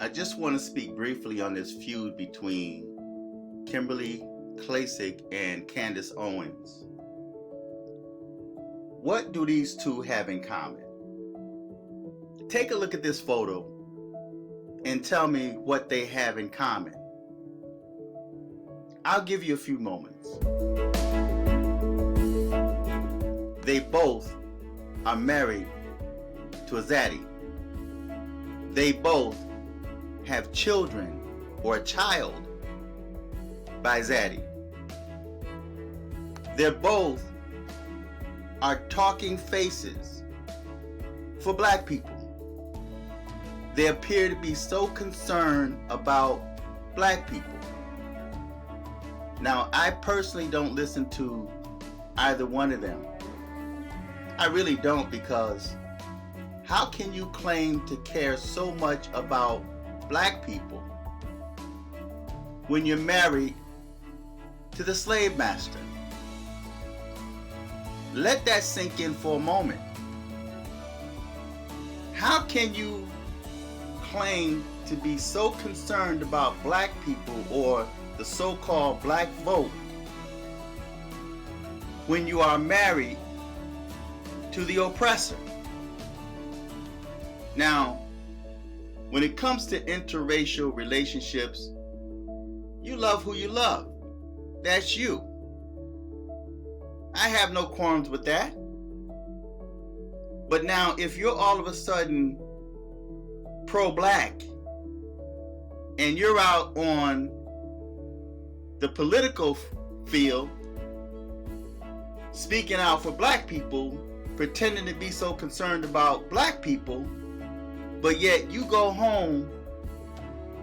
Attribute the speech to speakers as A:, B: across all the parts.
A: I just want to speak briefly on this feud between Kimberly Klacik and Candace Owens. What do these two have in common? Take a look at this photo and tell me what they have in common. I'll give you a few moments. They both are married to a Zaddy. They both have children or a child by Zaddy. They're both are talking faces for black people. They appear to be so concerned about black people. Now, I personally don't listen to either one of them. I really don't, because how can you claim to care so much about black people when you're married to the slave master? Let that sink in for a moment. How can you claim to be so concerned about black people or the so-called black vote when you are married to the oppressor? Now, when it comes to interracial relationships, you love who you love. That's you. I have no qualms with that. But now, if you're all of a sudden pro-black and you're out on the political field speaking out for black people, pretending to be so concerned about black people, but yet you go home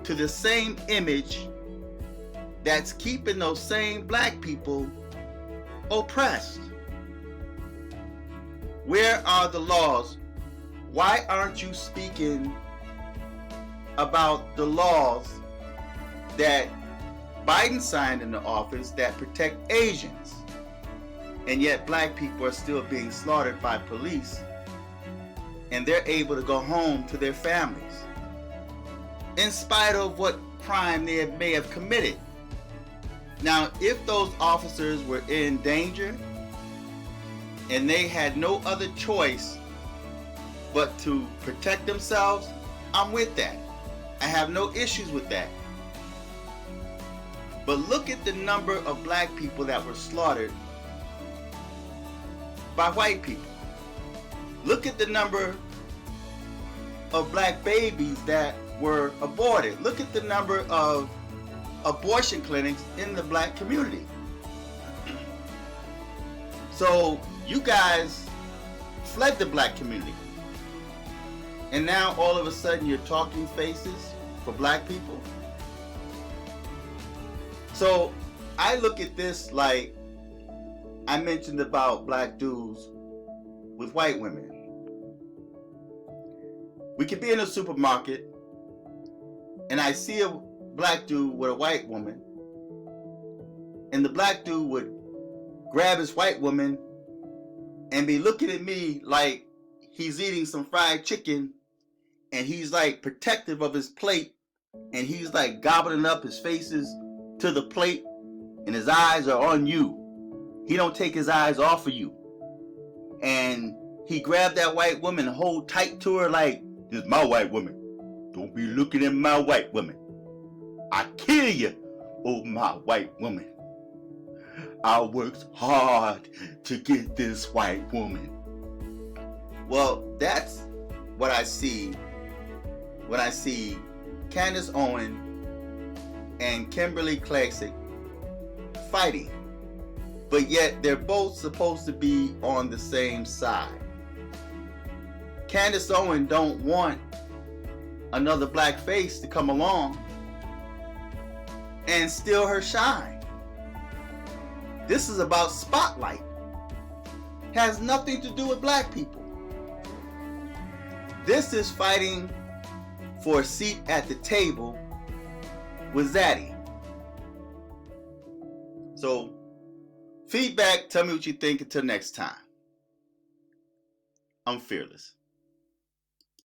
A: to the same image that's keeping those same black people oppressed. Where are the laws? Why aren't you speaking about the laws that Biden signed into office that protect Asians? And yet black people are still being slaughtered by police, and they're able to go home to their families in spite of what crime they may have committed. Now, if those officers were in danger and they had no other choice but to protect themselves, I'm with that. I have no issues with that. But look at the number of black people that were slaughtered by white people. Look at the number of black babies that were aborted. Look at the number of abortion clinics in the black community. So you guys fled the black community, and now all of a sudden you're talking faces for black people. So I look at this like I mentioned about black dudes with white women. We could be in a supermarket and I see a black dude with a white woman, and the black dude would grab his white woman and be looking at me like he's eating some fried chicken, and he's like protective of his plate, and he's like gobbling up, his faces to the plate, and his eyes are on you. He don't take his eyes off of you. And he grabbed that white woman and hold tight to her like, "This is my white woman. Don't be looking at my white woman. I kill you, oh my white woman. I worked hard to get this white woman." Well, that's what I see when I see Candace Owens and Kimberly Klacik fighting. But yet they're both supposed to be on the same side. Candace Owens don't want another black face to come along and steal her shine. This is about spotlight. Has nothing to do with black people. This is fighting for a seat at the table with Zaddy. So, feedback, tell me what you think. Until next time. I'm fearless.